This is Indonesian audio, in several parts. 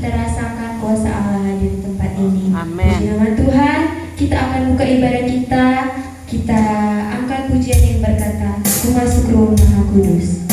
kita rasakan kuasa Allah hadir di tempat ini. Amin. Puji nama Tuhan, kita akan buka ibadah kita. Kita angkat pujian yang berkata, "Ku masuk Ruang Maha Kudus."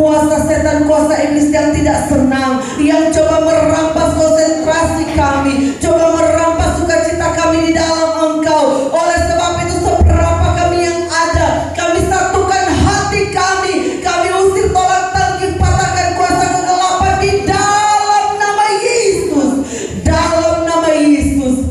kuasa setan, kuasa iblis yang tidak senang, yang coba merampas konsentrasi kami, coba merampas sukacita kami di dalam Engkau. Oleh sebab itu, seberapa kami yang ada, kami satukan hati kami usir tolak tangkis, patahkan kuasa kegelapan di dalam nama Yesus. Dalam nama Yesus,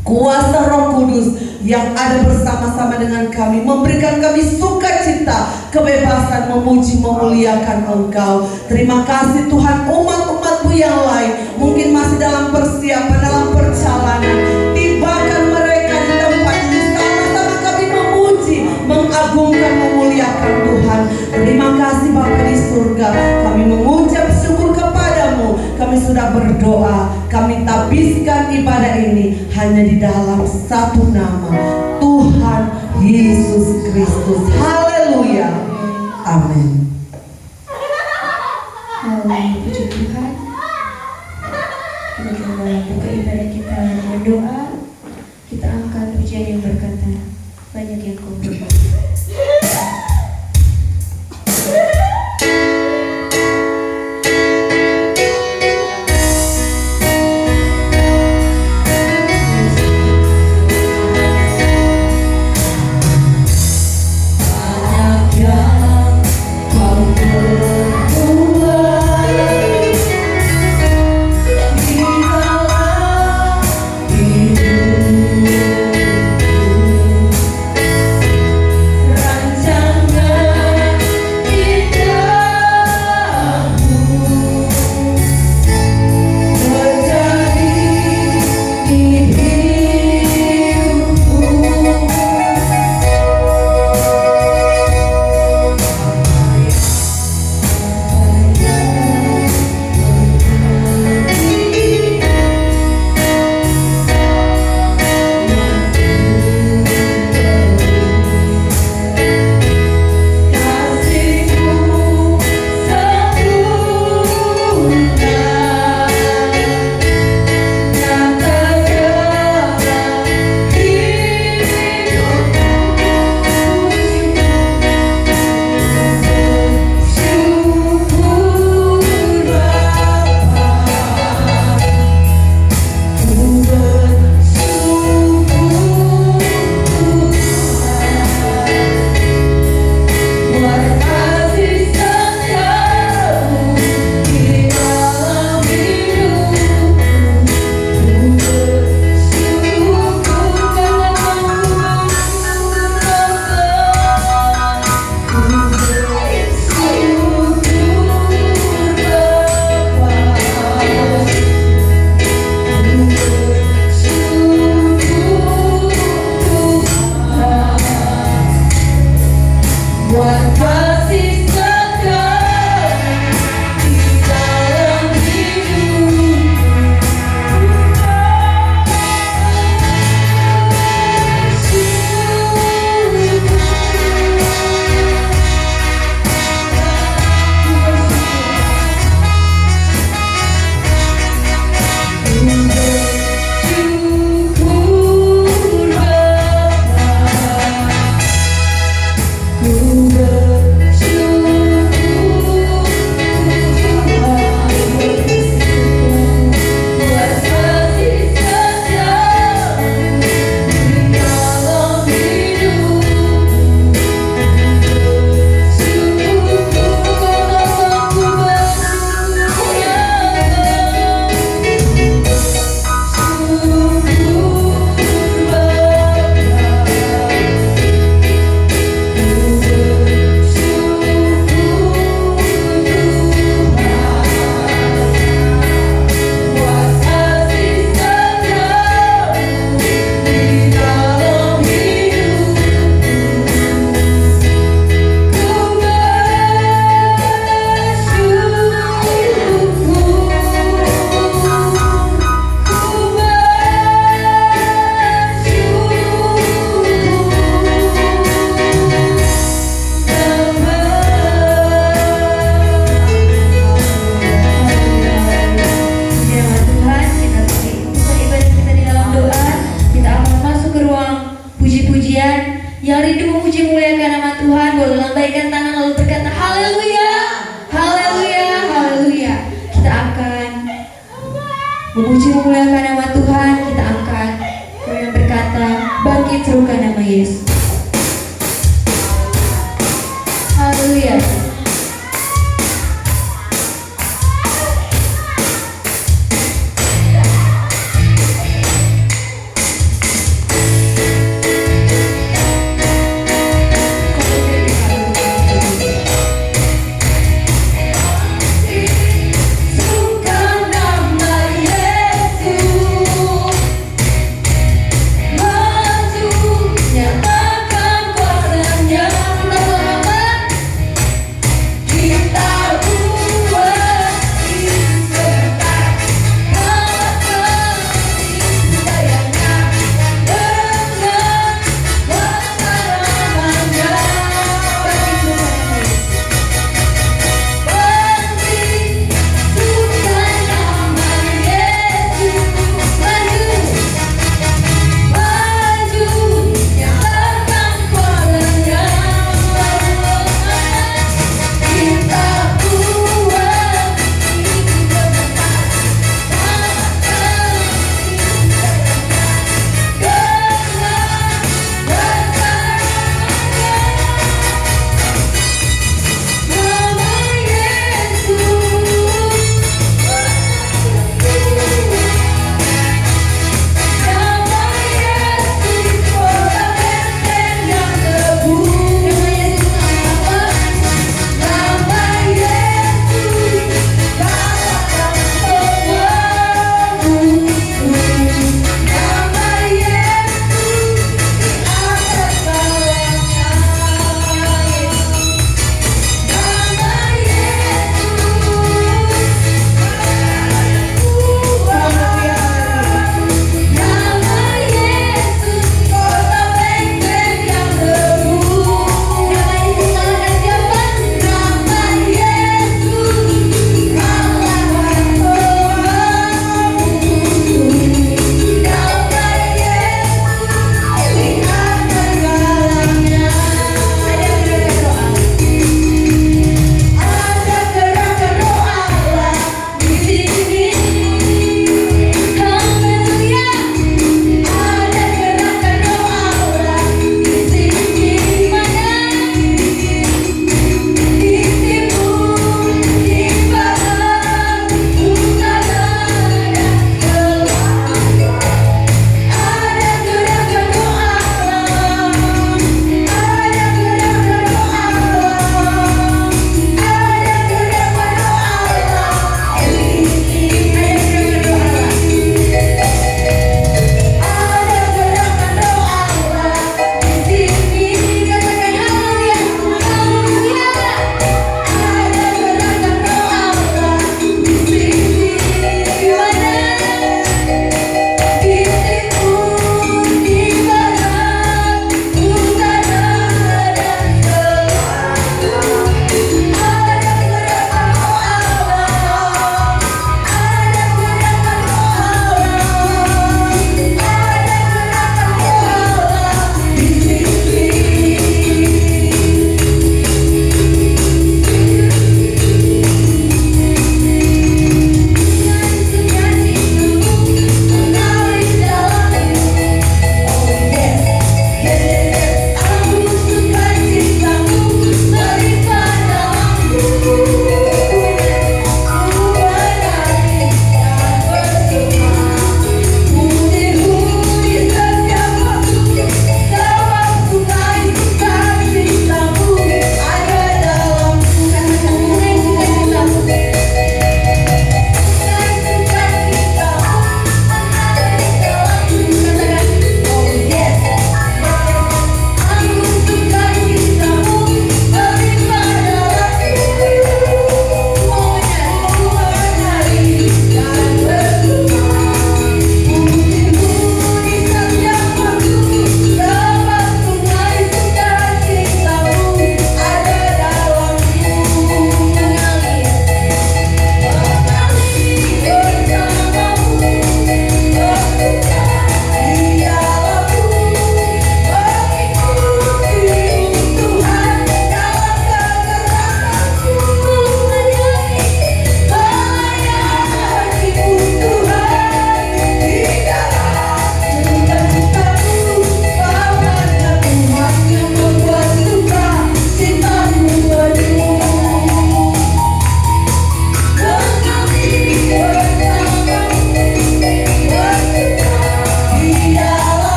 kuasa Roh Kudus yang ada bersama-sama dengan kami, memberikan kami sukacita, kebebasan memuji, memuliakan Engkau. Terima kasih Tuhan. Umat-umat-Mu yang lain mungkin masih dalam persiapan, dalam perjalanan, tibakan mereka di tempat ini. Sama-sama kami memuji, mengagungkan, memuliakan Tuhan. Terima kasih Bapa di surga. Kami mengucap syukur kepadamu. Kami sudah berdoa, kami tabiskan ibadah ini hanya di dalam satu nama, Tuhan Yesus Kristus. Haleluya. Amin. Haleluya, puji Tuhan. Kita membuka ibadah kita dengan doa. Kita angkat pujian yang berkata, banyak yang kau berbuat. Di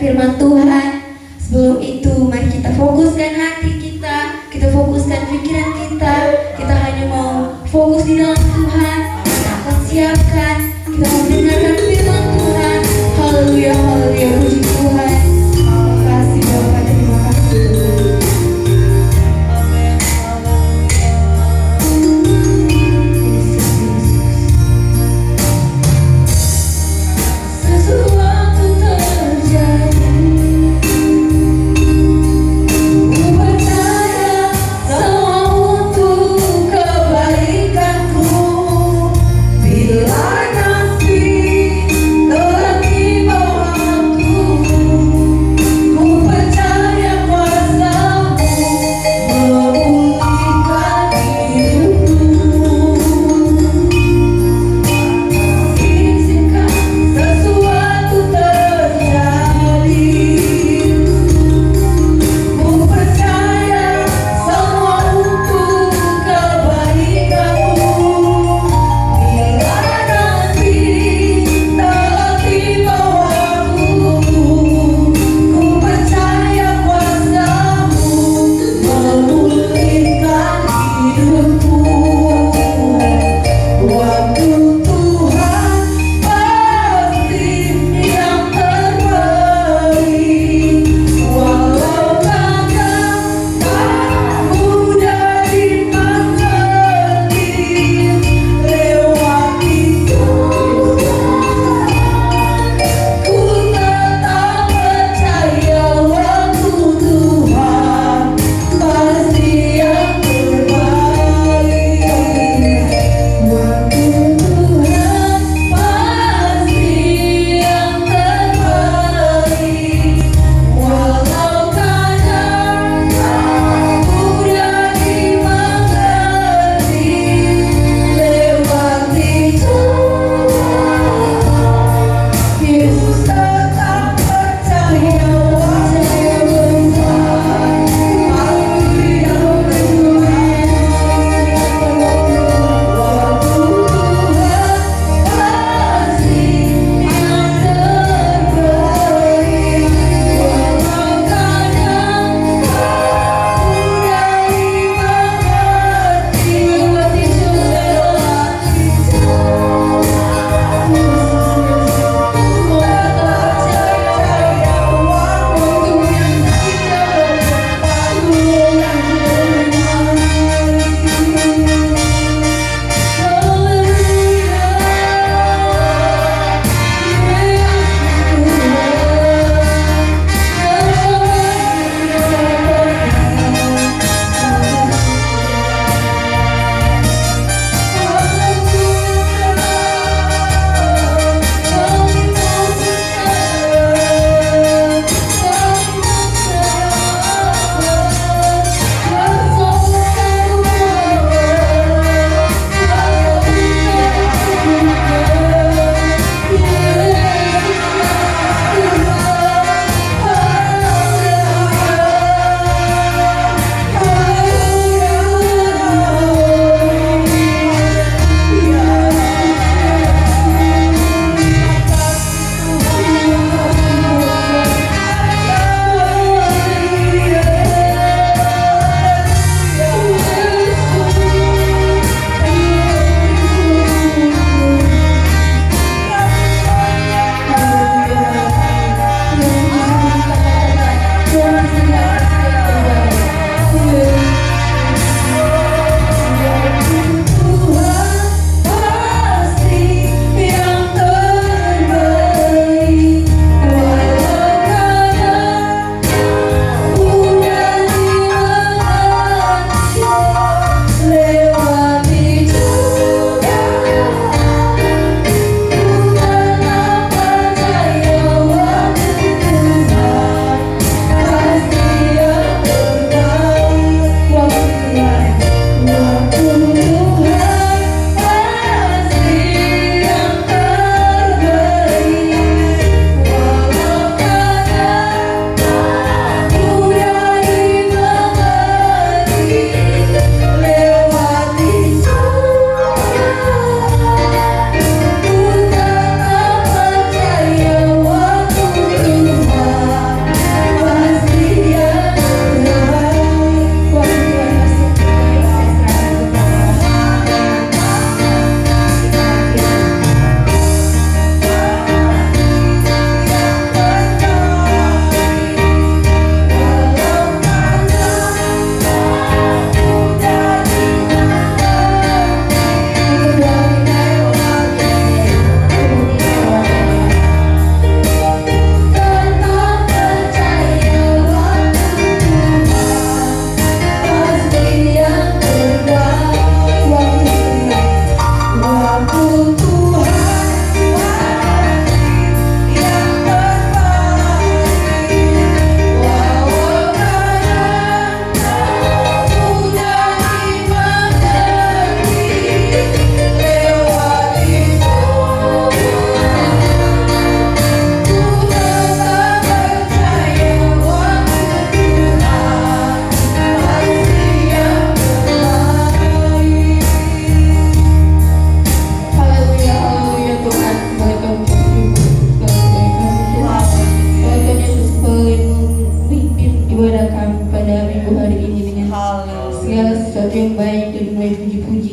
firman Tuhan. Sebelum itu, mari kita fokuskan hati kita fokuskan pikiran kita hanya mau fokus di dalam Tuhan. Kita akan siapkan, kita mau mendengarkan firman Tuhan. Haleluya, haleluya, puji Tuhan. Terima kasih Bapak, terima kasih Tuhan. Sesuatu terjadi, ku percaya semua untuk kebaikanku. Bila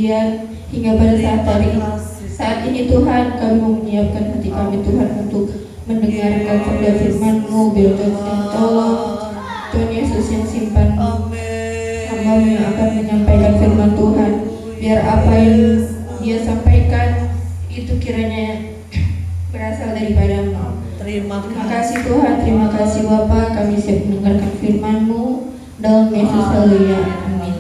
kemudian hingga pada saat ini Tuhan, kami mau menyiapkan hati kami Tuhan untuk mendengarkan sabda firman-Mu. Biar Tuhan tolong Tuhan Yesus yang simpan hamba yang akan menyampaikan firman Tuhan, biar apa yang Dia sampaikan itu kiranya berasal daripada-Mu. Terima Terima kasih Tuhan, terima kasih Bapa, kami siap mendengarkan firman-Mu dalam Yesus. Haleluya, amin.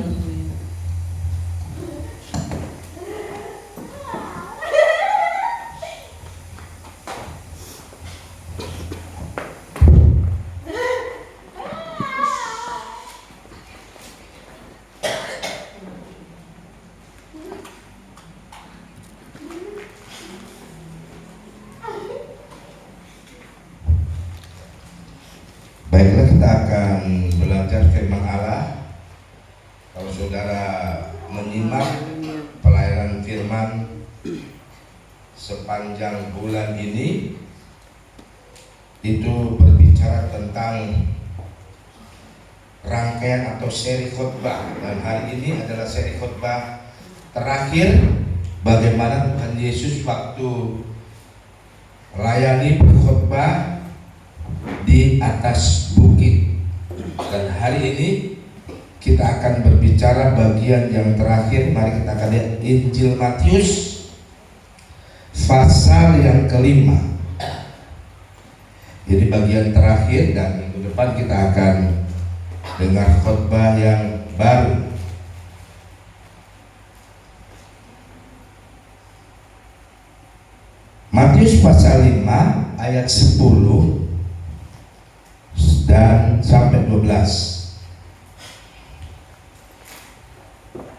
Baiklah, kita akan belajar firman Allah. Kalau saudara menyimak pelayanan firman sepanjang bulan ini, itu berbicara tentang rangkaian atau seri khotbah, dan hari ini adalah seri khotbah terakhir bagaimana Tuhan Yesus waktu melayani berkhotbah di atas bukit. Dan hari ini kita akan berbicara bagian yang terakhir. Mari kita akan lihat Injil Matius pasal yang kelima. Jadi bagian terakhir, dan minggu depan kita akan dengar khotbah yang baru. Matius pasal 5 ayat 10 dan sampai 12.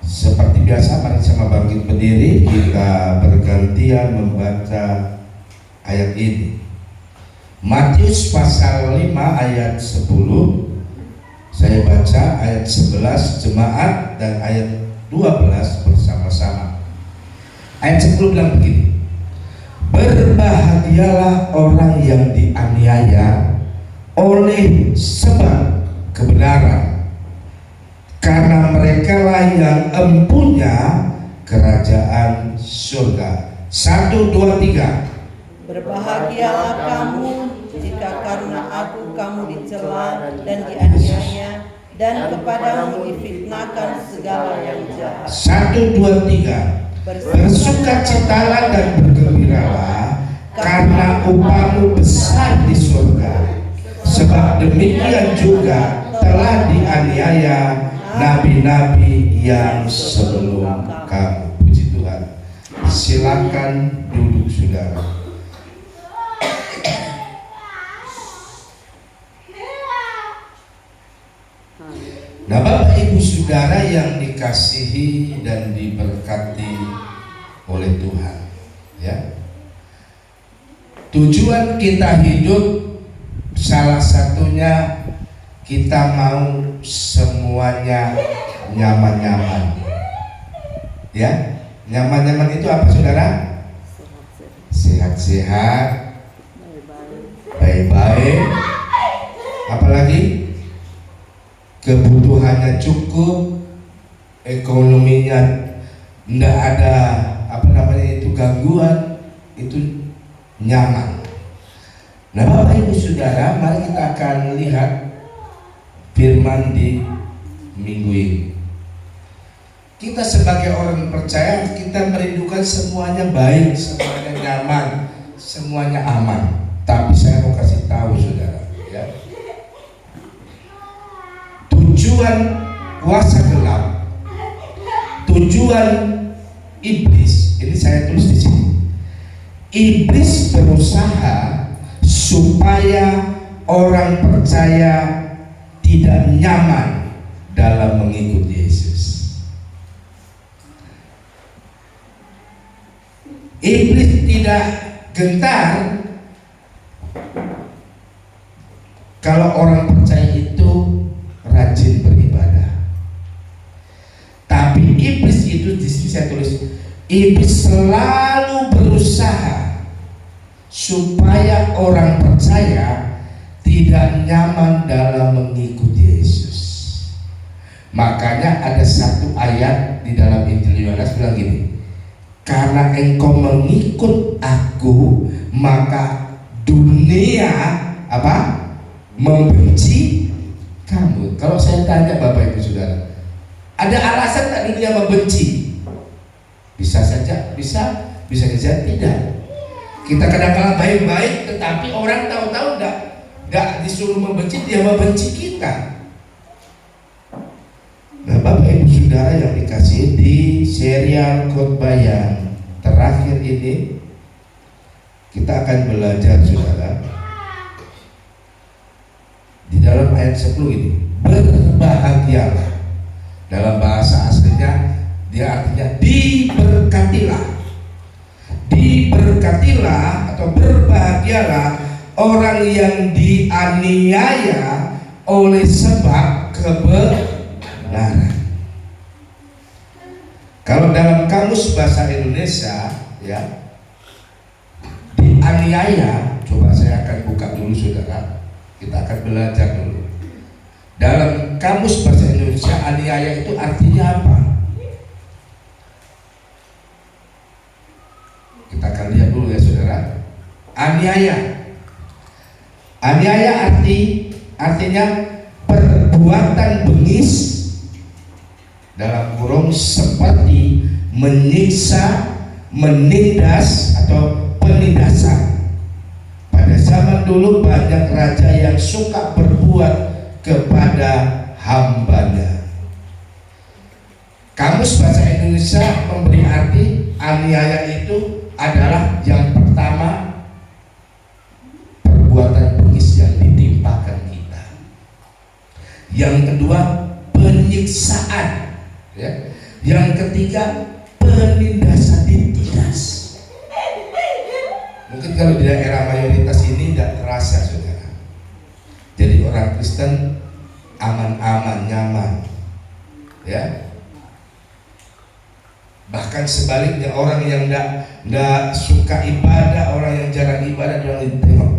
Seperti biasa, mari sama bangkit berdiri, kita bergantian membaca ayat ini. Matius pasal 5 ayat 10, saya baca ayat 11 jemaat dan ayat 12 bersama-sama. Ayat 10 bilang begini: berbahagialah orang yang dianiaya oleh sebab kebenaran, karena merekalah yang empunya kerajaan surga. 1, 2, 3. Berbahagialah kamu jika karena aku kamu dicela dan dianiaya, dan kepadamu difitnahkan segala yang jahat. 1, 2, 3. Bersukacitalah dan bergembiralah, karena upahmu besar di surga. Sebab demikian juga telah dianiaya nabi-nabi yang sebelum kamu. Puji Tuhan. Silakan duduk saudara. Nah, Bapak Ibu Saudara yang dikasihi dan diberkati oleh Tuhan, ya. Tujuan kita hidup salah satunya kita mau semuanya nyaman-nyaman. Ya, nyaman-nyaman itu apa saudara? Sehat-sehat, baik-baik, apalagi kebutuhannya cukup, ekonominya tidak ada gangguan, itu nyaman. Nah, Bapak Ibu Saudara, mari kita akan lihat firman di minggu ini. Kita sebagai orang percaya, kita merindukan semuanya baik, semuanya nyaman, semuanya aman. Tapi saya mau kasih tahu saudara, ya, tujuan kuasa gelap, tujuan iblis, ini saya tulis di sini. Iblis berusaha supaya orang percaya tidak nyaman dalam mengikuti Yesus. Iblis tidak gentar kalau orang percaya itu rajin beribadah. Tapi iblis itu, di sini saya tulis, iblis selalu berusaha supaya orang percaya tidak nyaman dalam mengikuti Yesus. Makanya ada satu ayat di dalam Injil Yohanes bilang gini, karena engkau mengikut aku, maka dunia apa? Membenci kamu. Kalau saya tanya Bapak Ibu Saudara, ada alasan tak dunia membenci? Bisa saja, bisa saja tidak. Kita kadang-kadang baik-baik, tetapi orang tahu-tahu nggak disuruh membenci, dia membenci kita. Nah, Bapak Ibu Saudara yang dikasih, di serial khotbah yang terakhir ini kita akan belajar, Saudara, di dalam ayat 10 ini, berbahagialah. Dalam bahasa aslinya dia artinya diberkatilah. Diberkatilah atau berbahagialah orang yang dianiaya oleh sebab kebenaran. Kalau dalam kamus bahasa Indonesia, ya, dianiaya, coba saya akan buka dulu, Saudara. Kita akan belajar dulu. Dalam kamus bahasa Indonesia, aniaya itu artinya apa? Kita akan lihat dulu ya, Saudara. Aniaya. Aniaya artinya perbuatan bengis, dalam kurung seperti menyiksa, menindas atau penindasan. Pada zaman dulu banyak raja yang suka berbuat kepada hambanya. Kamus bahasa Indonesia memberi arti aniaya itu adalah yang pertama, perbuatan bengis yang ditimpakan kita. Yang kedua, penyiksaan, ya. Yang ketiga, penindasan, ditindas. Mungkin kalau di daerah mayoritas ini tidak terasa, Saudara. Jadi orang Kristen aman-aman, nyaman, ya. Bahkan sebaliknya, orang yang tidak suka ibadah, orang yang jarang ibadah, orang tengok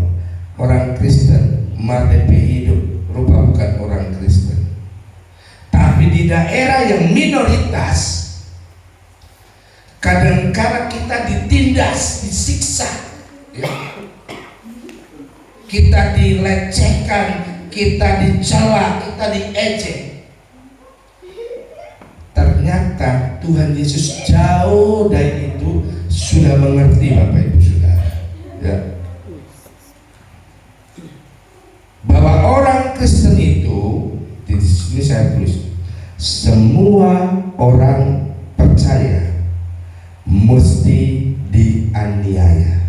orang Kristen mati hidup, rupa bukan orang Kristen. Tapi di daerah yang minoritas, kadang-kadang kita ditindas, disiksa, ya. Kita dilecehkan, kita dicela, kita diejek. Ternyata Tuhan Yesus jauh dari itu sudah mengerti, Bapak Ibu Saudara, ya, bahwa orang Kristen itu, di sini saya tulis, semua orang percaya mesti dianiaya.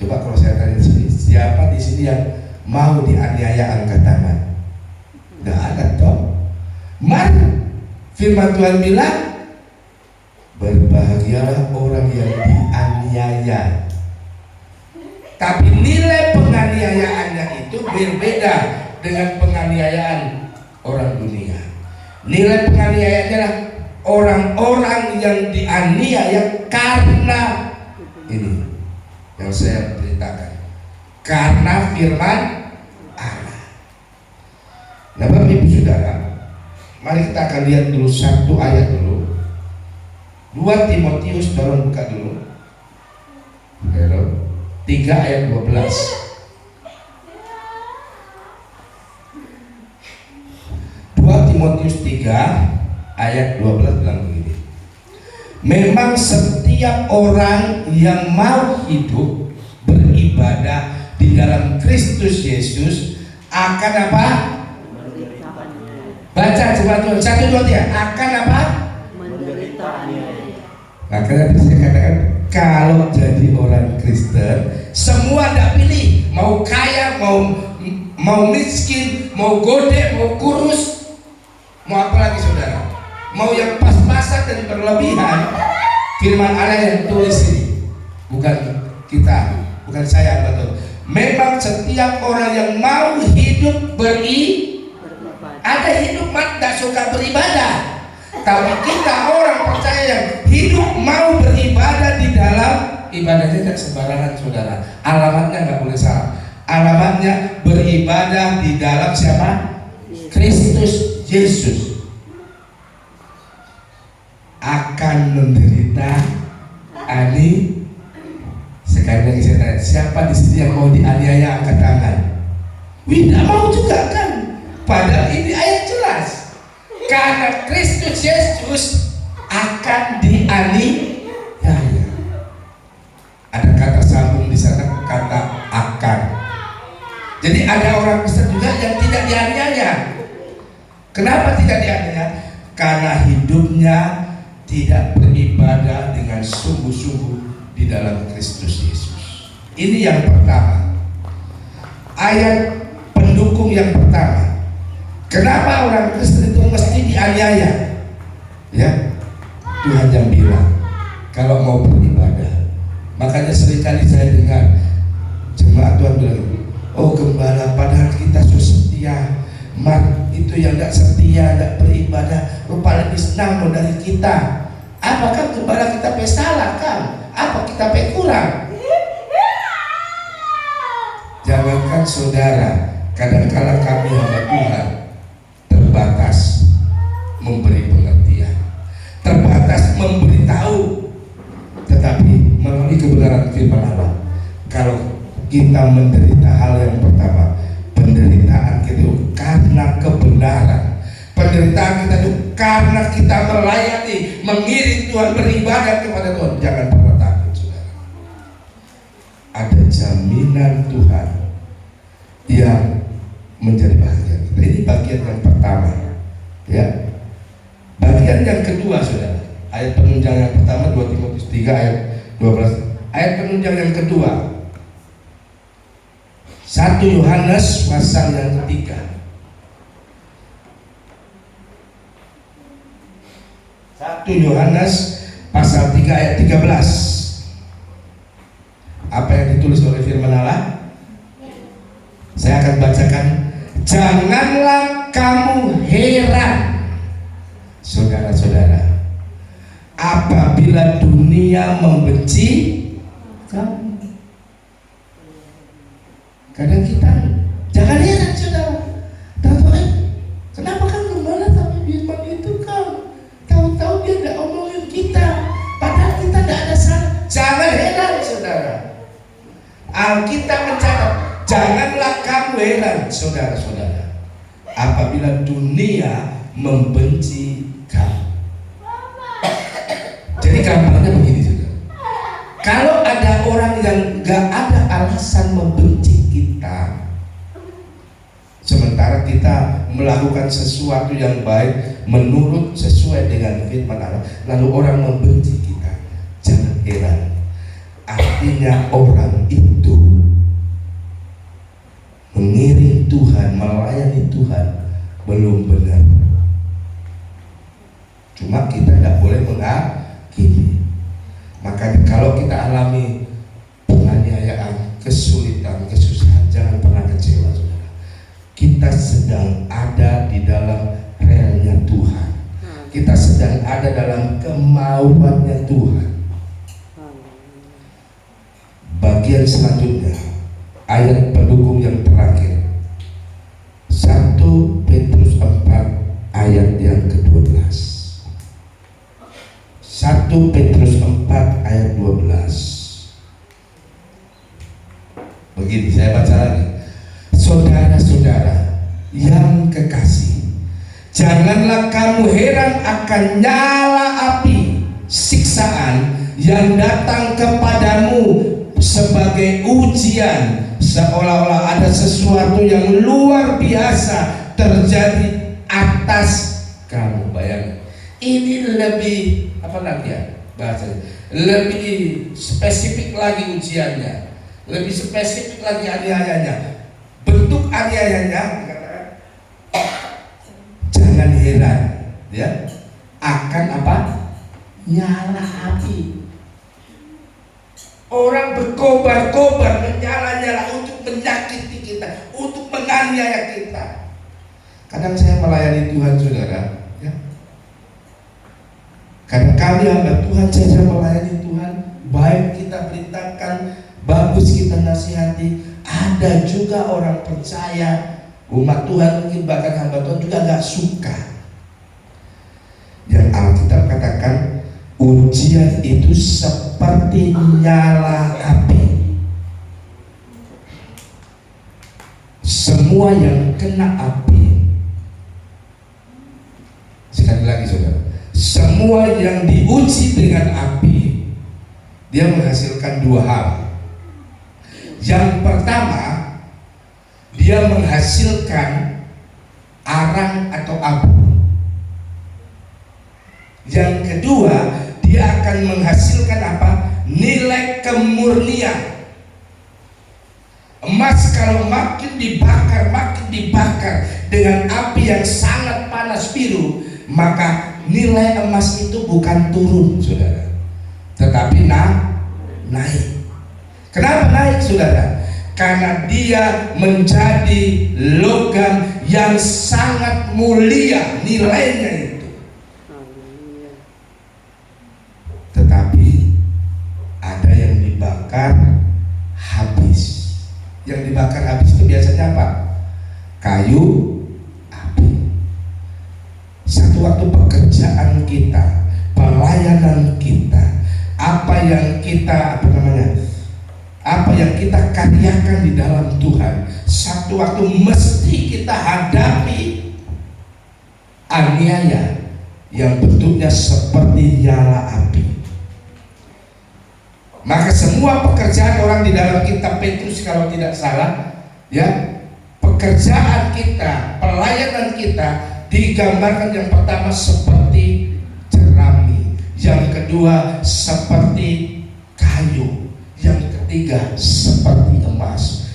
Coba kalau saya tanya sini, siapa di sini yang mau dianiaya, angkat tangan? Nggak ada toh. Mari, firman Tuhan bilang, berbahagialah orang yang dianiaya. Tapi nilai penganiayaannya itu berbeda dengan penganiayaan orang dunia. Nilai penganiayaannya adalah orang-orang yang dianiaya karena ini yang saya ceritakan, karena firman Allah. Nah, Bapak Ibu Saudara, mari kita akan lihat dulu satu ayat dulu. 2 Timotius, tolong buka dulu. 3 ayat 12. 2 Timotius 3 ayat 12 bilang begini. Memang setiap orang yang mau hidup beribadah di dalam Kristus Yesus akan apa? Baca coba Tuhan, 1, 2, 3. Akan apa? Menderita. Makanya tadi saya katakan, kalau jadi orang Kristen, semua tidak pilih, mau kaya, mau miskin, mau gede, mau kurus, mau apa lagi, Saudara? Mau yang pas-pasan dan berlebihan. Firman Allah yang tulis ini, bukan kita, bukan saya, betul. Memang setiap orang yang mau hidup ada hidup tidak suka beribadah, tapi kita orang percaya yang hidup mau beribadah di dalam ibadahnya tidak sembarangan, Saudara. Alamatnya nggak boleh salah. Alamatnya beribadah di dalam siapa? Kristus Yesus. akan menderita ani. Sekali lagi saya tanya, siapa di sini yang mau dianiaya angkat tangan? Tidak mau juga kan? Padahal ini ayat jelas. Karena Kristus Yesus akan dianiaya. Ada kata sambung di sana, kata akan. Jadi ada orang Kristen juga yang tidak dianiaya. Kenapa tidak dianiaya? Karena hidupnya tidak beribadah dengan sungguh-sungguh di dalam Kristus Yesus. Ini yang pertama. Ayat pendukung yang pertama. Kenapa orang Kristen itu mesti dianiaya? Ya, Tuhan yang bilang kalau mau beribadah. Makanya seringkali saya dengar jemaat Tuhan bilang, oh gembala, padahal kita sudah setia. Mat itu yang tidak setia, tidak beribadah, rupa lebih senang dari kita. Apakah gembala kita salah kan? Apa kita kurang? Jangankan saudara, kadang-kadang kami hamba Tuhan terbatas memberi pengertian, terbatas memberitahu, tetapi melalui kebenaran firman Allah, kalau kita menderita hal yang pertama, penderitaan kita itu karena kebenaran. Penderitaan kita itu karena kita melayani, mengiring Tuhan, beribadah kepada Tuhan. Jangan pernah takut, saudara. Ada jaminan Tuhan yang menjadi bagian kita. Ini bagian yang pertama, ya. Bagian yang kedua, saudara. Ayat penunjang yang pertama 2 Timotius 3 ayat 12. Ayat penunjang yang kedua 1 Yohanes pasal yang ketiga. 1 Yohanes pasal 3 ayat 13. Apa yang ditulis oleh firman Allah? Saya akan bacakan. Janganlah kamu heran, saudara-saudara, apabila dunia membenci kamu. Kadang kita jangan heran, saudara. Kenapa kan gembala tapi firman itu kan? Tahu-tahu dia tidak omongin kita, padahal kita tidak ada salah. Jangan heran, saudara. Alkitab mencatat, janganlah kamu heran, saudara-saudara, apabila dunia membenci kamu. Jadi gampangnya begini, saudara. Kalau ada orang yang gak ada alasan membenci kita, sementara kita melakukan sesuatu yang baik menurut sesuai dengan firman Allah, lalu orang membenci kita, jangan heran. Artinya orang itu mengiring Tuhan, melayani Tuhan belum benar. Cuma kita tidak boleh menghakimi. Makanya kalau kita alami penganiayaan, kesulitan, kesusahan, jangan pernah kecewa, saudara. Kita sedang ada di dalam relnya Tuhan. Kita sedang ada dalam kemauannya Tuhan. Bagian selanjutnya, ayat pendukung yang terakhir, 1 Petrus 4 ayat yang ke-12. 1 Petrus 4 ayat 12. Begini, saya baca lagi. Saudara-saudara yang kekasih, janganlah kamu heran akan nyala api siksaan yang datang kepadamu sebagai ujian, seolah-olah ada sesuatu yang luar biasa terjadi atas kamu. Bayangkan, ini lebih apa lagi ya bahasanya, lebih spesifik lagi ujiannya, lebih spesifik lagi aniayanya. Bentuk aniayanya, jangan heran ya, akan apa? Nyala api. Orang berkobar-kobar, menyala-nyala untuk menyakiti kita, untuk menganiaya kita. Kadang saya melayani Tuhan, saudara, ya. Kadang kami hamba Tuhan, saya melayani Tuhan, baik kita beritakan, bagus kita nasihati. Ada juga orang percaya, umat Tuhan mungkin bahkan hamba Tuhan juga nggak suka. Yang Alkitab katakan, ujian itu seperti nyala api. Semua yang kena api, sekali lagi saudara, semua yang diuji dengan api, dia menghasilkan dua hal. Yang pertama, dia menghasilkan arang atau abu. Yang kedua, dia akan menghasilkan apa? Nilai kemurnian. Emas kalau makin dibakar dengan api yang sangat panas biru, maka nilai emas itu bukan turun, saudara, tetapi naik. Kenapa naik, saudara? Karena dia menjadi logam yang sangat mulia nilainya itu. Tetapi ada yang dibakar habis. Yang dibakar habis itu biasanya apa? Kayu, api. Satu waktu pekerjaan kita, pelayanan kita, apa yang kita karyakan di dalam Tuhan, satu waktu mesti kita hadapi aniaya yang bentuknya seperti nyala api. Maka semua pekerjaan orang di dalam kitab Petrus kalau tidak salah, ya, pekerjaan kita, pelayanan kita digambarkan yang pertama seperti jerami, yang kedua seperti kayu, yang ketiga seperti emas.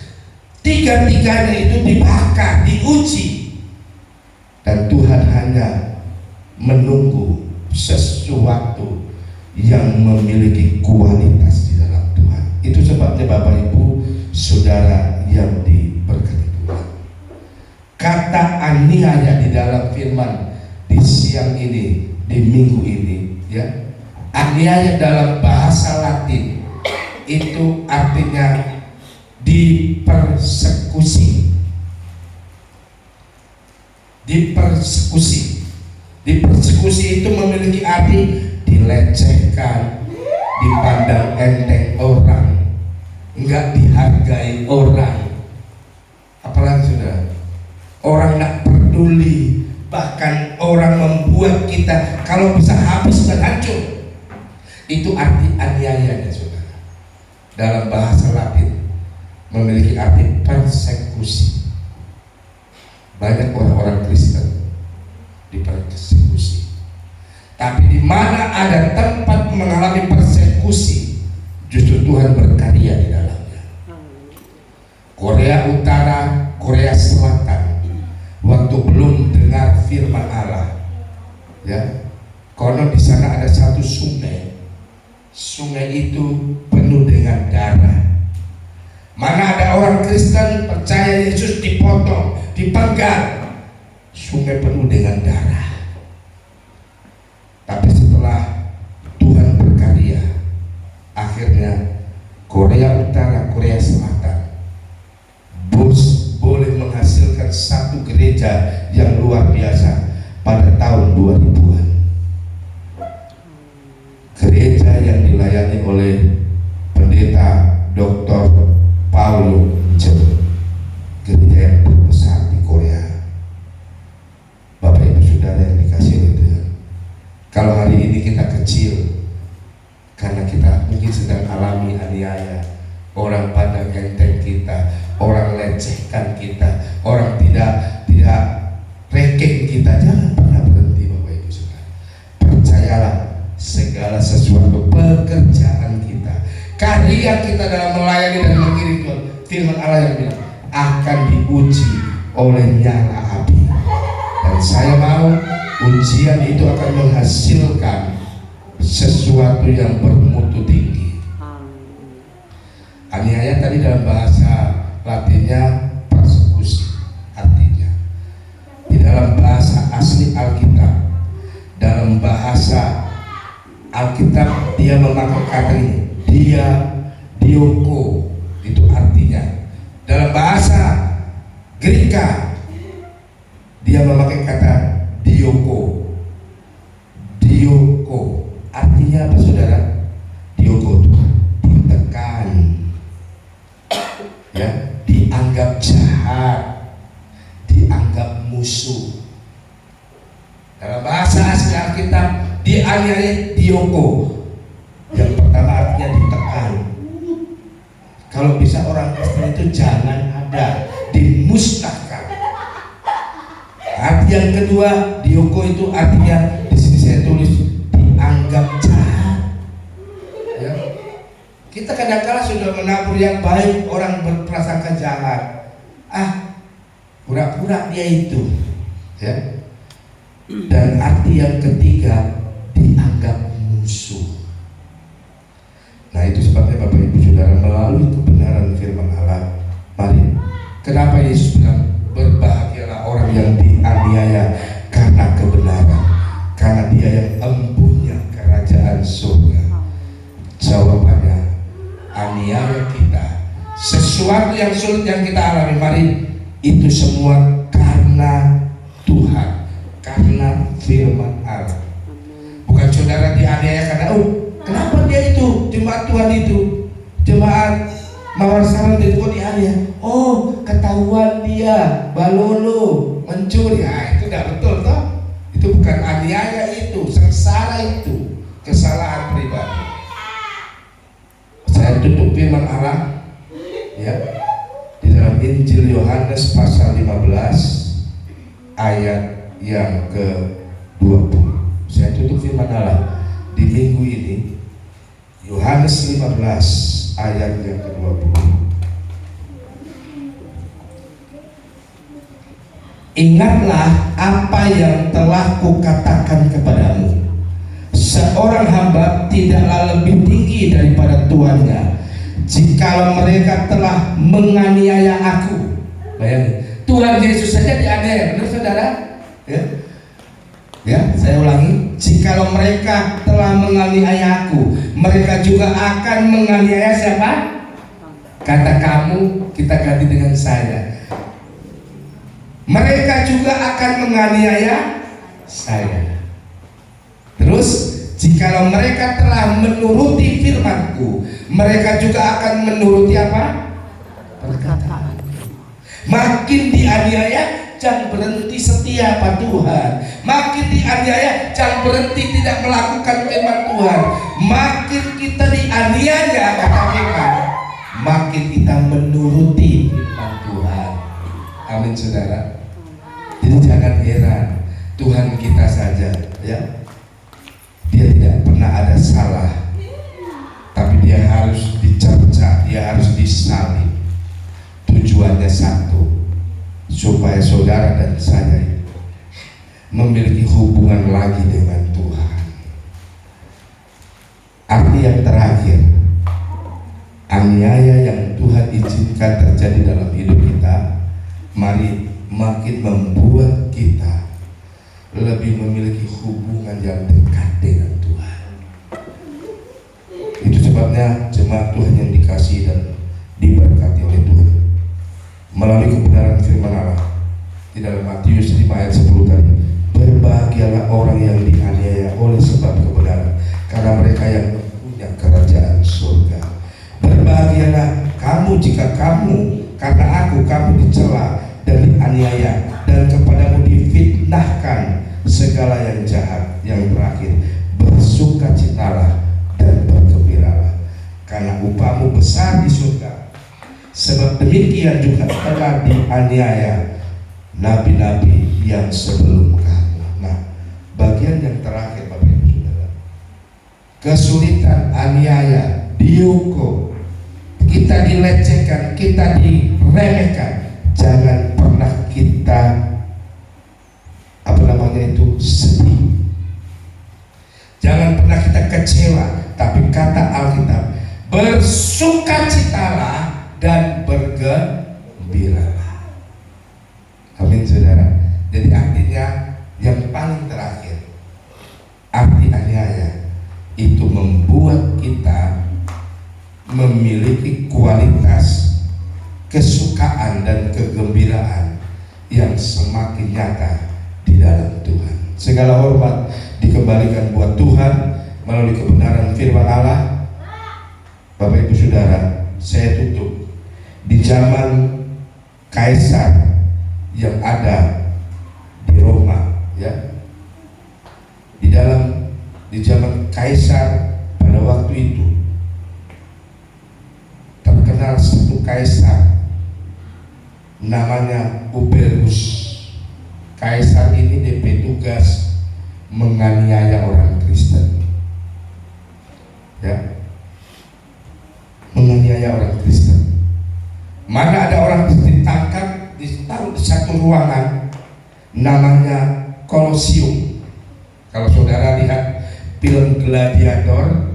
Tiga-tiganya itu dibakar, diuji, dan Tuhan hanya menunggu sesuatu yang memiliki kualitas di dalam Tuhan. Itu sebabnya Bapak Ibu Saudara yang diberkati Tuhan, kata aniaya di dalam firman di siang ini, di minggu ini, ya, aniaya dalam bahasa Latin itu artinya dipersekusi. Dipersekusi itu memiliki arti dilecehkan, dipandang enteng orang, enggak dihargai orang, apalagi saudara, orang enggak peduli, bahkan orang membuat kita kalau bisa habis dan hancur. Itu arti aniayanya, saudara. Dalam bahasa Latin memiliki arti persekusi. Banyak orang-orang Kristen dipersekusi. Tapi di mana ada tempat mengalami persekusi, justru Tuhan berkarya di dalamnya. Korea Utara, Korea Selatan, waktu belum dengar firman Allah, ya, konon di sana ada satu sungai. Sungai itu penuh dengan darah. Mana ada orang Kristen percaya Yesus dipotong, dipenggal, sungai penuh dengan darah. Tapi setelah Tuhan berkarya, akhirnya Korea Utara, Korea Selatan boleh menghasilkan satu gereja yang luar biasa pada tahun 2000-an. Gereja yang dilayani oleh pendeta Dr. Paulo Cho, gereja yang terbesar di Korea. Bapak Ibu Saudara yang dikasihi oleh Tuhan, kalau hari ini kita kecil karena kita mungkin sedang alami aniaya, orang pandang enteng kita, orang lecehkan kita, orang tidak ranking kita, jangan pernah berhenti Bapak Ibu Saudara. Percayalah, segala sesuatu, pekerjaan kita, karya kita dalam melayani dan mengirim Tuhan, firman Allah yang bilang akan diuji oleh nyala api. Dan saya mau ujian itu akan menghasilkan sesuatu yang bermutu tinggi. Aniaya tadi dalam bahasa Latinnya persekusi, artinya di dalam bahasa asli Alkitab, dalam bahasa Alkitab dia memakai kata ini, dioko, itu artinya. Dalam bahasa Greka dia memakai kata dioko, artinya apa saudara? dianggap jahat, dianggap musuh. Dalam bahasa asli Alkitab, dianiaya dioko. Yang pertama artinya ditekan. Kalau bisa orang Kristen itu jangan ada, dimusnahkan. Arti yang kedua, dioko itu artinya di sini saya tulis dianggap jahat. Ya. Kita kadang-kala sudah menabur yang baik, orang berprasangka jahat. Pura-pura dia itu. Ya. Dan arti yang ketiga, dianggap musuh. Nah, itu sebabnya Bapak Ibu Saudara, melalui kebenaran firman Allah, mari, kenapa Yesus bilang berbahagialah orang yang dianiaya karena kebenaran, karena dia yang empunya kerajaan surga. Jawabannya, aniaya kita, sesuatu yang sulit yang kita alami, mari, itu semua karena Tuhan, karena firman Allah. Bukan saudara dianiaya karena kenapa dia itu jemaat Tuhan itu, jemaat Mawar Salam itu kok dianiaya? Ketahuan dia balolo, mencuri. Itu tidak betul toh. Itu bukan aniaya, itu sengsara, itu kesalahan pribadi. Saya tutup firman Allah ya di dalam Injil Yohanes pasal 15 ayat yang ke-20. Saya tutup firman Allah di minggu ini, Yohanes 15 ayat yang ke-20. Ingatlah apa yang telah kukatakan kepadamu, seorang hamba tidaklah lebih tinggi daripada tuannya. Jikalau mereka telah menganiaya aku, bayangin, Tuhan Yesus saja dianiaya, benar saudara? Ya, saya ulangi, jikalau mereka telah menganiaya aku, mereka juga akan menganiaya siapa? Kata kamu, kita ganti dengan saya. Mereka juga akan menganiaya saya. Terus, jikalau mereka telah menuruti firman-Ku, mereka juga akan menuruti apa? Perkataan. Makin dianiaya, jangan berhenti setia pada Tuhan. Makin dianiaya, jangan berhenti tidak melakukan firman Tuhan. Makin kita dianiaya, kata firman, makin kita menuruti firman Tuhan. Amin saudara. Jadi jangan heran, Tuhan kita saja ya, dia tidak pernah ada salah, tapi dia harus dicerca, dia harus disalib. Tujuannya satu, supaya saudara dan saya memiliki hubungan lagi dengan Tuhan. Arti yang terakhir, aniaya yang Tuhan izinkan terjadi dalam hidup kita, mari makin membuat kita lebih memiliki hubungan yang dekat dengan Tuhan. Itu sebabnya jemaat Tuhan yang dikasihi dan diberkati oleh Tuhan, melalui kebenaran firman Allah di dalam Matius 5 ayat 10 tadi, berbahagialah orang yang dianiaya oleh sebab kebenaran, karena mereka yang punya kerajaan surga. Berbahagialah kamu jika kamu karena aku kamu dicela dan dianiaya dan kepadamu difitnahkan segala yang jahat. Yang terakhir, bersukacitalah dan bergembiralah, karena upahmu besar di surga. Sebab demikian juga telah dianiaya nabi-nabi yang sebelum kamu. Nah, bagian yang terakhir Bapak Ibu Saudara, kesulitan, aniaya, dihukum, kita dilecehkan, kita diremehkan, jangan pernah kita sedih. Jangan pernah kita kecewa, tapi kata Alkitab, bersukacitalah dan bergembiralah. Amin saudara. Jadi artinya yang paling terakhir, arti aniaya itu membuat kita memiliki kualitas kesukaan dan kegembiraan yang semakin nyata di dalam Tuhan. Segala hormat dikembalikan buat Tuhan melalui kebenaran firman Allah. Bapak Ibu Saudara, saya tutup di zaman kaisar yang ada di Roma, ya. Di zaman kaisar pada waktu itu terkenal satu kaisar namanya Ubelus. Kaisar ini DP tugas menganiaya orang Kristen, ya, menganiaya orang Kristen. Mana ada orang Kristen ditangkap, ditaruh di satu ruangan namanya Kolosium. Kalau saudara lihat film Gladiator,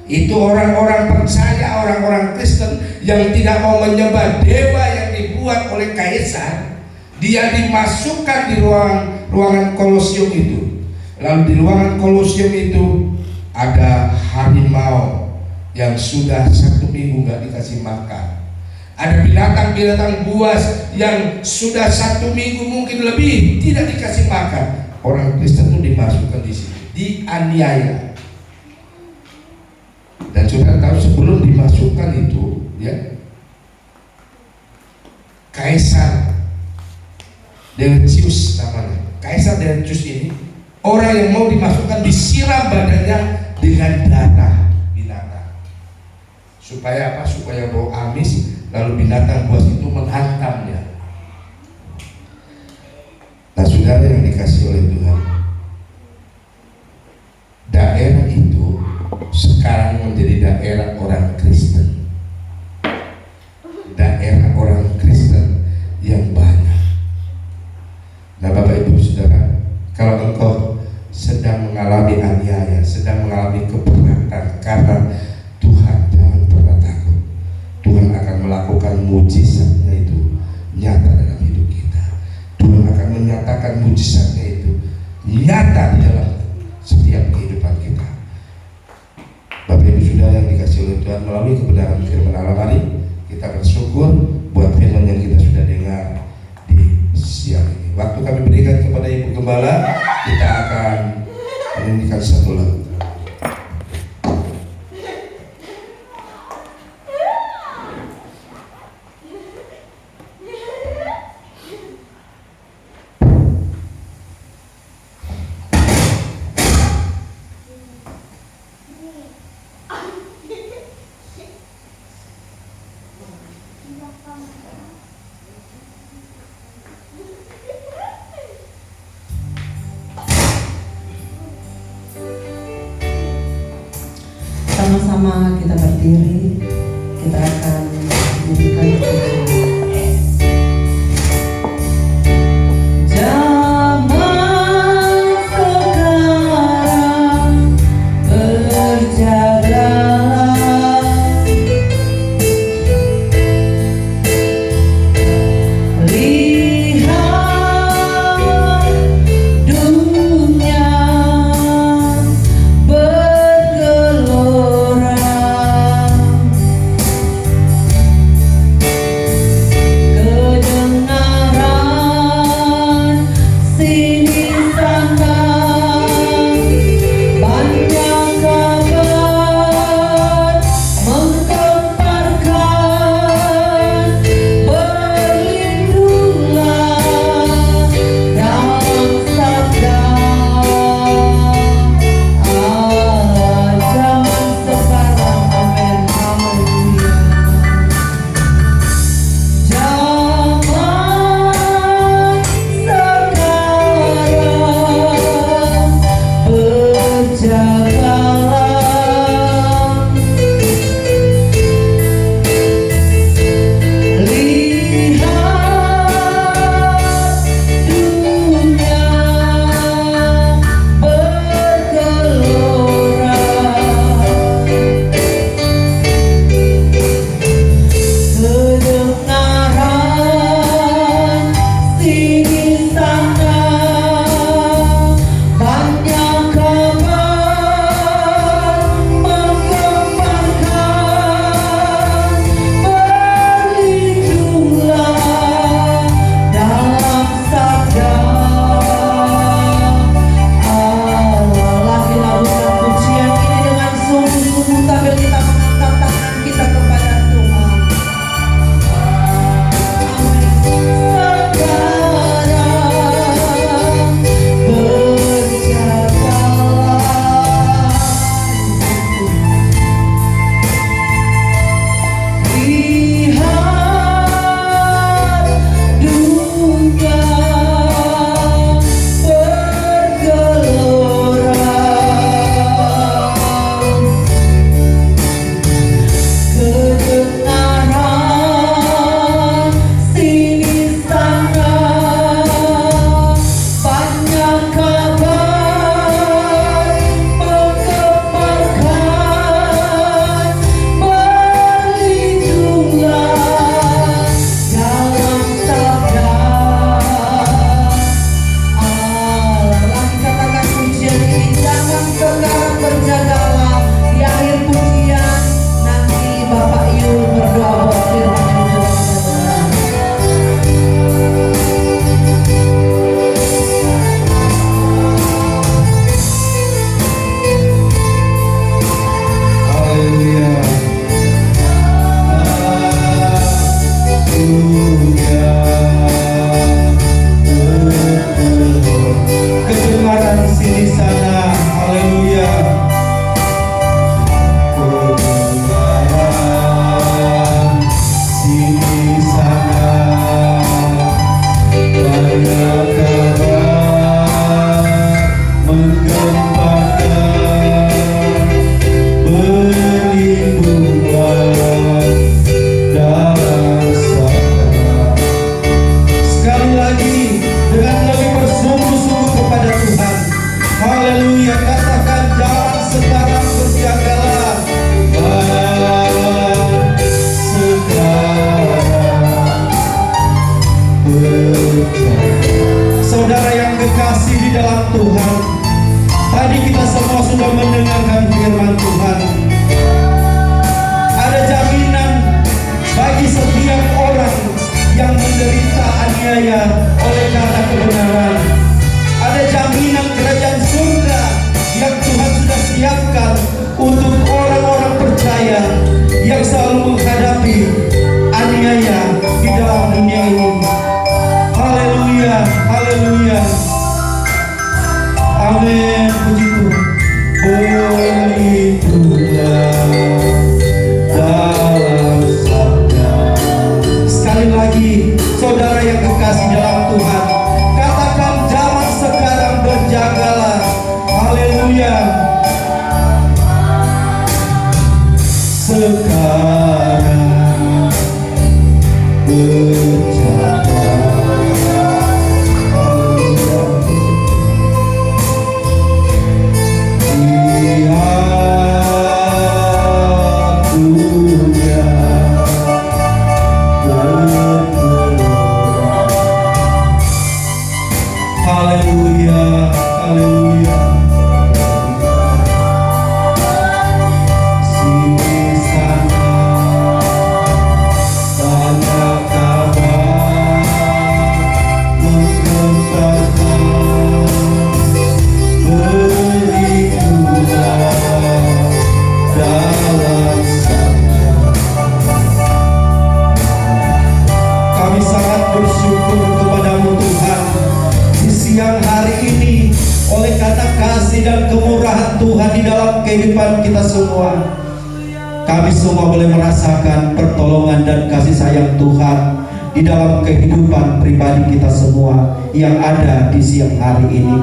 itu orang-orang percaya, orang-orang Kristen yang tidak mau menyembah dewa yang dibuat oleh kaisar, dia dimasukkan di ruangan Kolosium itu. Lalu di ruangan Kolosium itu ada harimau yang sudah 1 minggu nggak dikasih makan. Ada binatang-binatang buas yang sudah 1 minggu mungkin lebih tidak dikasih makan. Orang Kristen itu dimasukkan di sini, dianiaya. Dan saudara tahu sebelum dimasukkan itu, ya, Kaisar Delicius namanya. Kaisar Delicius ini orang yang mau dimasukkan disiram badannya dengan darah binatang. Supaya apa? Supaya bau amis, lalu binatang buas itu menghantamnya. Nah, saudara yang dikasih oleh Tuhan, daerah itu sekarang menjadi daerah orang Kristen. Daerah orang Kristen yang banyak. Nah, Bapak Ibu Saudara, kalau engkau sedang mengalami aniaya, sedang mengalami keberatan karena Tuhan, jangan pernah takut. Tuhan akan melakukan mujizatnya itu nyata dalam hidup kita. Tuhan akan menyatakan mujizatnya itu nyata di dalam setiap kehidupan kita. Bapak Ibu Saudara yang dikasih oleh Tuhan, melalui kebenaran firman Allah hari kita bersyukur buat firman yang kita sudah dengar di siang ini. Waktu kami berikan kepada Ibu Gembala, kita akan menyanyikan satu lagu. Sama-sama kita berdiri, kita akan menyanyikan pujian. Zaman sekarang berjalan, lihat dunia bergelora. lagi dengan lebih bersungguh-sungguh kepada Tuhan. Haleluya, katakan jangan sekarang berjagalah. Saudara yang kekasih di dalam Tuhan, tadi kita semua sudah mendengarkan firman Tuhan. Ada jaminan bagi setiap orang yang menderita aniaya oleh karena kebenaran. Ada jaminan kerajaan surga yang Tuhan sudah siapkan untuk orang-orang percaya yang selalu menghadapi aniaya di dalam dunia ini. Haleluya, haleluya. Amin, puji Tuhan. Begitulah dalam sabda. Sekali lagi, saudara yang kekasih dalam Tuhan, katakan zaman sekarang berjagalah. Haleluya. Sekarang berjaga. Haleluya, haleluya. Sini sana tanda kabar menggemparkan, berikulah dalam sabda. Kami sangat bersyukur kepadamu Tuhan di siang hari ini, oleh karena kasih dan kemurahan Tuhan di dalam kehidupan kita semua. Kami semua boleh merasakan pertolongan dan kasih sayang Tuhan di dalam kehidupan pribadi kita semua yang ada di siang hari ini.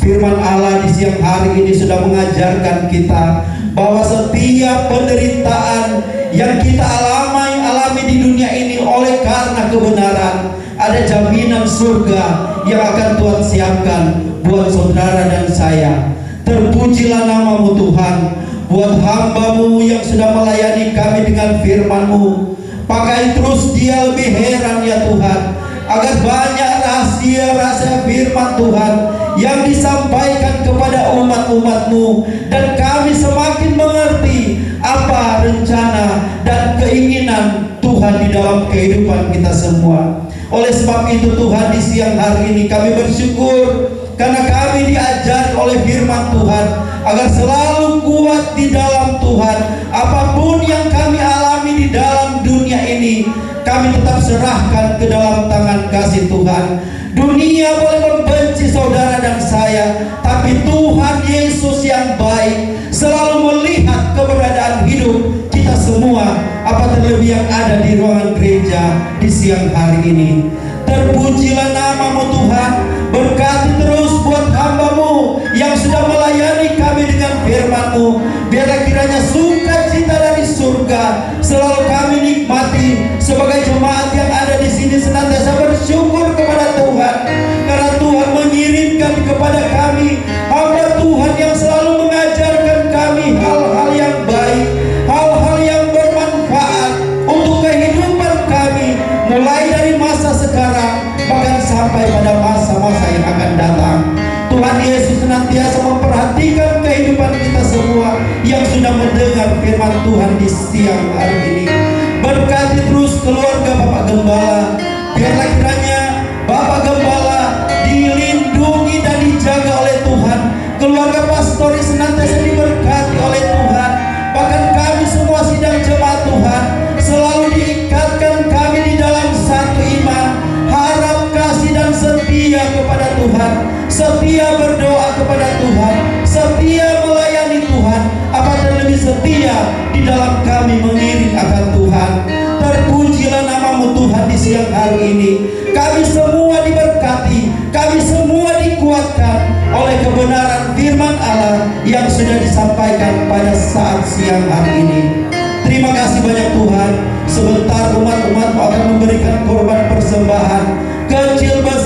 Firman Allah di siang hari ini sudah mengajarkan kita bahwa setiap penderitaan yang kita alami di dunia ini oleh karena kebenaran, ada jaminan surga yang akan Tuhan siapkan buat saudara dan saya. Terpujilah namamu Tuhan, buat hamba-Mu yang sudah melayani kami dengan firman-Mu. Pakai terus dia lebih heran ya Tuhan, agar banyak rahasia-rahasia firman Tuhan yang disampaikan kepada umat-umat-Mu, dan kami semakin mengerti apa rencana dan keinginan Tuhan di dalam kehidupan kita semua. Oleh sebab itu Tuhan, di siang hari ini kami bersyukur karena kami diajar oleh firman Tuhan agar selalu kuat di dalam Tuhan. Apapun yang kami alami di dalam dunia ini, kami tetap serahkan ke dalam tangan kasih Tuhan. Dunia boleh membenci saudara dan saya, tapi Tuhan Yesus yang baik selalu melihat keberadaan hidup kita semua, apa terlebih yang ada di ruangan gereja di siang hari ini. Terpujilah namamu Tuhan, berkati terus buat hamba-Mu yang sudah melayani kami dengan firman-Mu. Biarlah kiranya sukacita dari surga selalu kami nikmati sebagai jemaat yang ada di sini, senantiasa bersyukur kepada Tuhan karena Tuhan mengirimkan kepada kami hamba Tuhan yang selalu mengajarkan kami hal-hal yang baik, hal-hal yang bermanfaat untuk kehidupan kami, mulai dari masa sekarang bahkan sampai pada masa-masa yang akan datang. Tuhan Yesus senantiasa memperhatikan kehidupan kita semua yang sudah mendengar firman Tuhan di siang hari ini. Berkati terus keluarga Bapak Gembala, biarlah kiranya Bapak Gembala dilindungi dan dijaga oleh Tuhan. Keluarga pastori senantiasa diberkati oleh Tuhan. Bahkan kami semua sidang jemaat Tuhan selalu diikatkan kami di dalam satu iman, harap, kasih dan setia kepada Tuhan, setia berdoa kepada Tuhan, setia melayani Tuhan, apa terlebih setia di dalam kami mengiring akan Tuhan. Terpujilah namamu Tuhan di siang hari ini. Kami semua diberkati, kami semua dikuatkan oleh kebenaran firman Allah yang sudah disampaikan pada saat siang hari ini. Terima kasih banyak Tuhan. Sebentar umat-umat akan memberikan korban persembahan kecil besar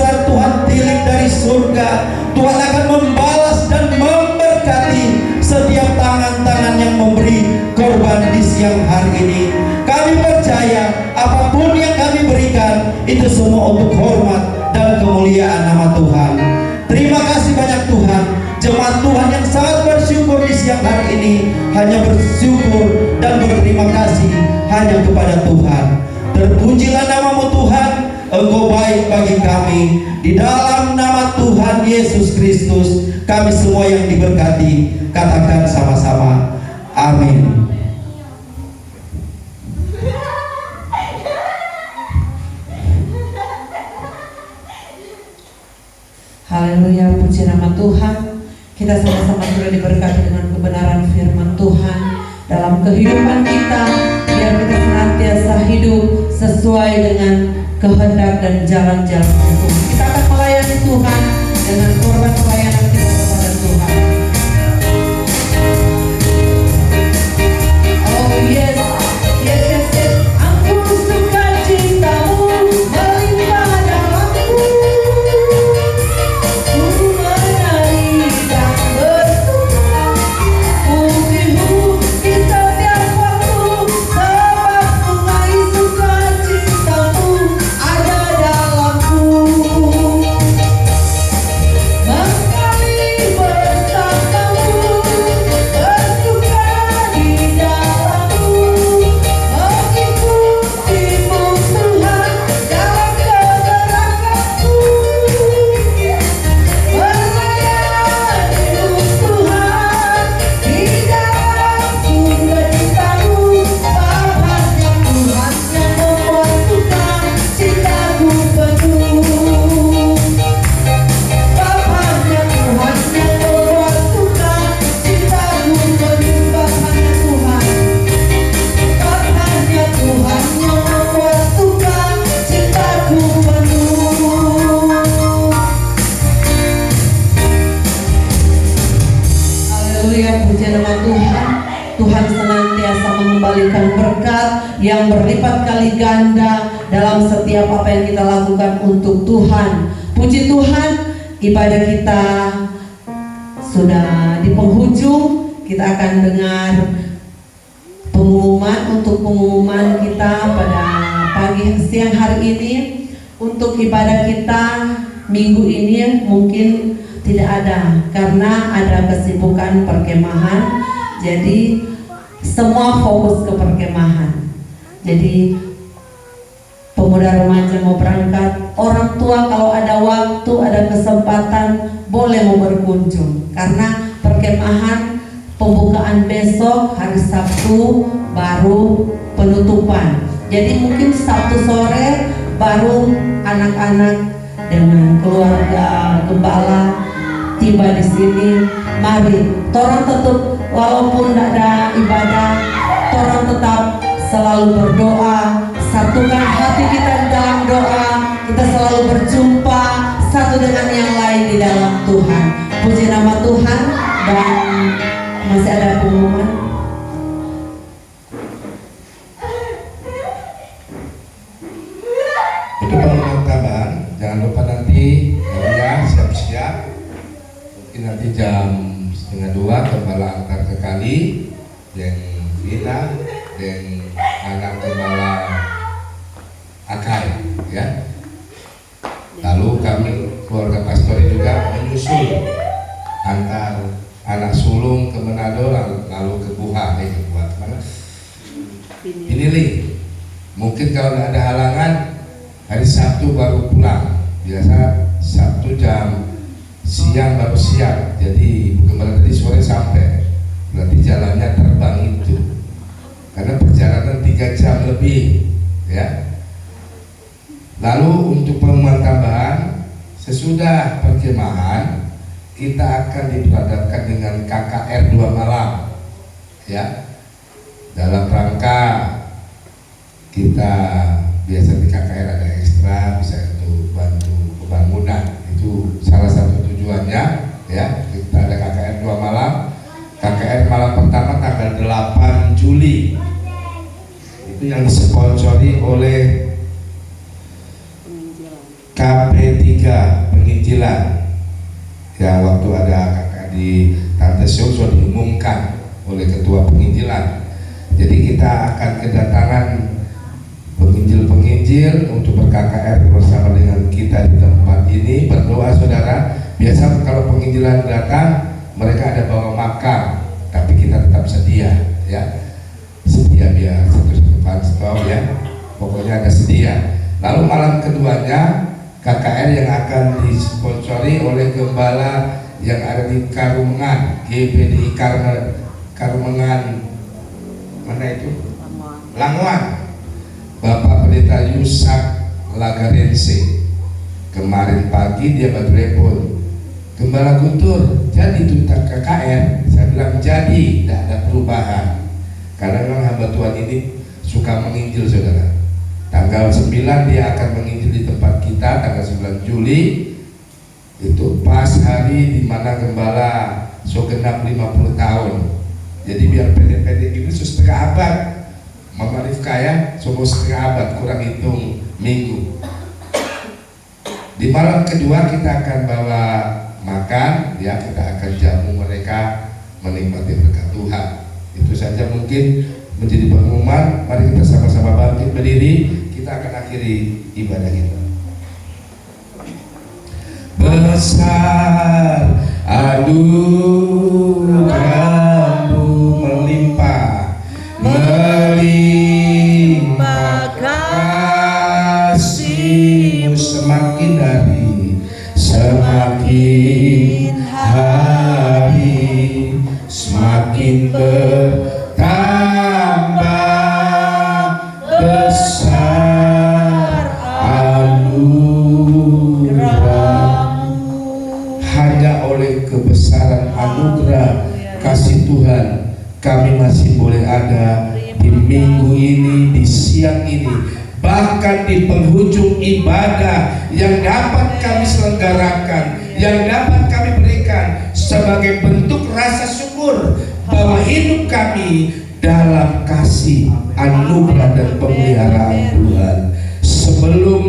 Itu semua untuk hormat dan kemuliaan nama Tuhan. Terima kasih banyak Tuhan. Jemaat Tuhan yang sangat bersyukur di siang hari ini hanya bersyukur dan berterima kasih hanya kepada Tuhan. Terpujilah namamu Tuhan, Engkau baik bagi kami. Di dalam nama Tuhan Yesus Kristus kami semua yang diberkati, katakan sama-sama amin. Haleluya, puji nama Tuhan. Kita sama-sama sudah diberkati dengan kebenaran firman Tuhan dalam kehidupan kita, biar kita senantiasa hidup sesuai dengan kehendak dan jalan-jalan Tuhan. Kita akan melayani Tuhan dengan korban pelayanan kita kepada Tuhan. Oh yes, yes, yes, yes. Aku suka cintamu melimpah dalamku. Tuhan senantiasa mengembalikan berkat yang berlipat kali ganda dalam setiap apa yang kita lakukan untuk Tuhan. Puji Tuhan, ibadah kita sudah di penghujung. Kita akan dengar pengumuman untuk pengumuman kita pada pagi siang hari ini. Untuk ibadah kita minggu ini mungkin tidak ada karena ada kesibukan perkemahan. Jadi semua fokus ke perkemahan. Jadi pemuda remaja mau berangkat, orang tua kalau ada waktu, ada kesempatan boleh mau berkunjung. Karena perkemahan pembukaan besok hari Sabtu baru penutupan. Jadi mungkin Sabtu sore baru anak-anak dengan keluarga gembala tiba di sini. Mari, torang tetap walaupun tidak ada ibadah, torang tetap selalu berdoa. Satukan hati kita di dalam doa. Kita selalu berjumpa satu dengan yang lain di dalam Tuhan. Puji nama Tuhan. Dan masih ada pengumuman. Untuk pengumuman tambahan, jangan lupa nanti ya siap-siap. Mungkin nanti jam 1:30 gembala antar ke kali yang Bina dan anak gembala Akai ya. Lalu kami keluarga pastor juga menyusul antar anak sulung ke Manado lalu ke Buha ke buat mana? Pinili. Mungkin kalau tidak ada halangan hari Sabtu baru pulang. Biasa Sabtu jam siang baru siap. Jadi gembala tadi sore sampai. Berarti jalannya terbang itu. Karena perjalanan 3 jam lebih ya. Lalu untuk pengumuman tambahan, sesudah perkemahan kita akan diperadakan dengan KKR 2 malam ya. Dalam rangka kita biasa di KKR ada ekstra, bisa untuk bantu pembangunan. Itu salah satu tujuannya ya. Kita ada KKR 2 malam. KKR malam pertama tanggal 8 Juli. Itu yang disponsori oleh KP3 Penginjilan. Ya, waktu ada kakak di Tante Show sudah diumumkan oleh Ketua Penginjilan. Jadi kita akan kedatangan penginjil untuk ber-KKR bersama dengan kita di tempat ini. Berdoa saudara. Biasa kalau penginjilan datang mereka ada bawa makan, tapi kita tetap sedia ya, sedia biar satu ya, pokoknya ada sedia. Lalu malam keduanya KKR yang akan disponsori oleh gembala yang ada di Karumengan, GBDI Karumengan, mana itu? Languan, Bapak Pendeta Yusak Lagarense. Kemarin pagi dia bertelepon, Gembala Guntur, jadi tuntak KKR. Saya bilang jadi, tidak ada perubahan. Karena memang hamba Tuhan ini suka menginjil saudara. Tanggal 9 dia akan menginjil di tempat kita, tanggal 9 Juli. Itu pas hari di mana Gembala so genap 50 tahun. Jadi biar pendek-pendek ini setengah abad. Mama Rifka ya, semua setengah abad, kurang hitung minggu. Di malam kedua kita akan bawa makan, ya kita akan jamu mereka menikmati berkat Tuhan. Itu saja mungkin menjadi pengumuman. Mari kita sama-sama bangkit berdiri, kita akan akhiri ibadah kita. Besar anugerahmu melimpah, melimpah kasihmu semakin hari, semakin hari, semakin bertambah besar anugerahmu. Hanya oleh kebesaran anugerah kasih Tuhan kami masih boleh ada di minggu ini, di siang ini, bahkan di penghujung ibadah yang dapat kami selenggarakan, yang dapat kami berikan sebagai bentuk rasa syukur bahwa hidup kami dalam kasih, anugerah dan pemeliharaan Tuhan. Sebelum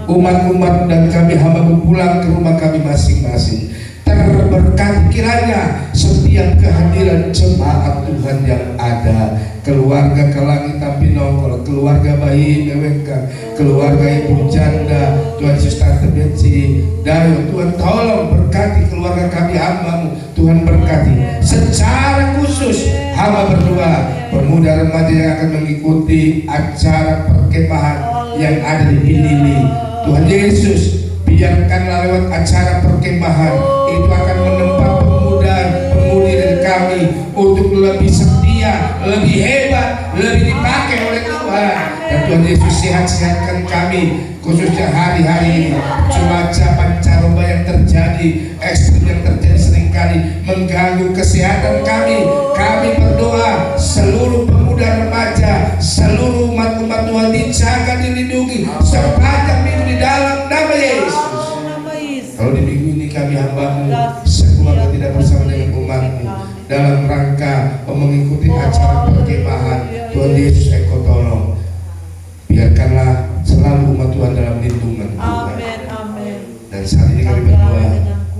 umat-umat dan kami hamba pulang ke rumah kami masing-masing, terberkati kiranya setiap kehadiran jemaat Tuhan yang ada, keluarga Kelangitan Pinongkol, keluarga bayi Meweka, keluarga ibu janda, Tuhan Yesus Tante Betsy Dayo, Tuhan tolong berkati keluarga kami hambamu, Tuhan berkati secara khusus. Hamba berdoa pemuda remaja yang akan mengikuti acara perkemahan yang ada di Pinili, Tuhan Yesus biarkanlah lewat acara perkemahan itu akan menempa pemuda-pemudi dari kami untuk lebih setia, lebih hebat, lebih dipakai oleh Tuhan. Dan Tuhan Yesus sehat-sehatkan kami, khususnya hari-hari ini. Cuaca pancaroba yang terjadi, ekstrim yang terjadi seringkali mengganggu kesehatan kami. Kami berdoa seluruh pemuda remaja, seluruh umat-umat Tuhan dijaga, dilindungi sepanjang minggu di dalam nama Yesus. Kalau di minggu ini kami hambamu sekeluarga tidak bersama dengan umatmu dalam rangka mengikuti acara perkemahan, Tuhan Yesus Engkau tolong, biarkanlah selalu umat Tuhan dalam lindungan Tuhan. Dan saat ini kami berdoa,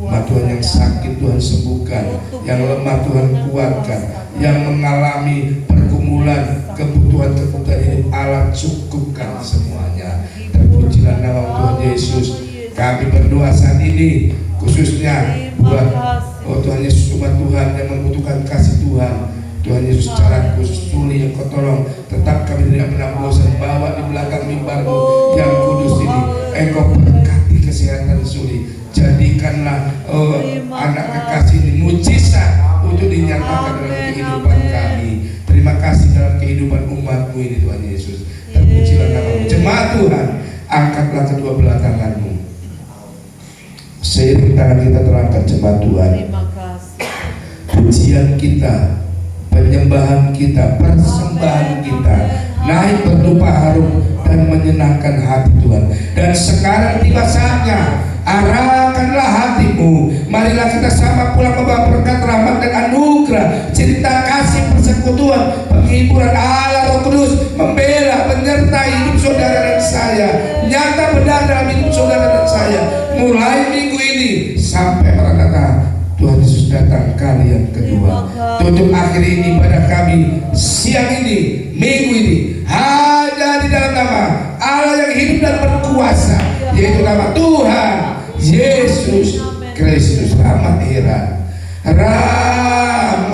umat Tuhan yang sakit Tuhan sembuhkan, yang lemah Tuhan kuatkan, yang mengalami pergumulan kebutuhan-kebutuhan hidup Allah cukupkan semuanya. Terpujilah nama Tuhan Yesus. Kami berdoa saat ini khususnya buat Tuhan Yesus, umat Tuhan yang membutuhkan kasih Tuhan. Tuhan Yesus secara khusus Suli yang Kau tolong, tetap kami tidak pernah bosan bawa di belakang mimbar-Mu yang kudus ini. Engkau berkati kesehatan Suli, jadikanlah anak kekasih ini mujizat untuk dinyatakan dalam kehidupan kami. Terima kasih dalam kehidupan umat-Mu ini Tuhan Yesus. Terpujilah nama-Mu. Jemaat Tuhan, angkatlah kedua belah tangan-Mu. Seiring tangan kita terangkat jemaat Tuhan, pujian kita, penyembahan kita, persembahan kita naik berdupa harum dan menyenangkan hati Tuhan. Dan sekarang tiba saatnya, arahkanlah hatimu. Marilah kita sama pulang membawa berkat, rahmat dan anugerah, cerita kasih, persekutuan, penghiburan Allah Roh Kudus membela, menyertai hidup saudara dan saya, nyata benar dalam hidup saudara dan saya, mulai minggu ini sampai Maranatha Tuhan Yesus datang kali yang kedua. Tutup akhir ini ibadah kami siang ini, minggu ini, hanya di dalam nama yaitu nama Tuhan Yesus Kristus. Rahmat Rahmat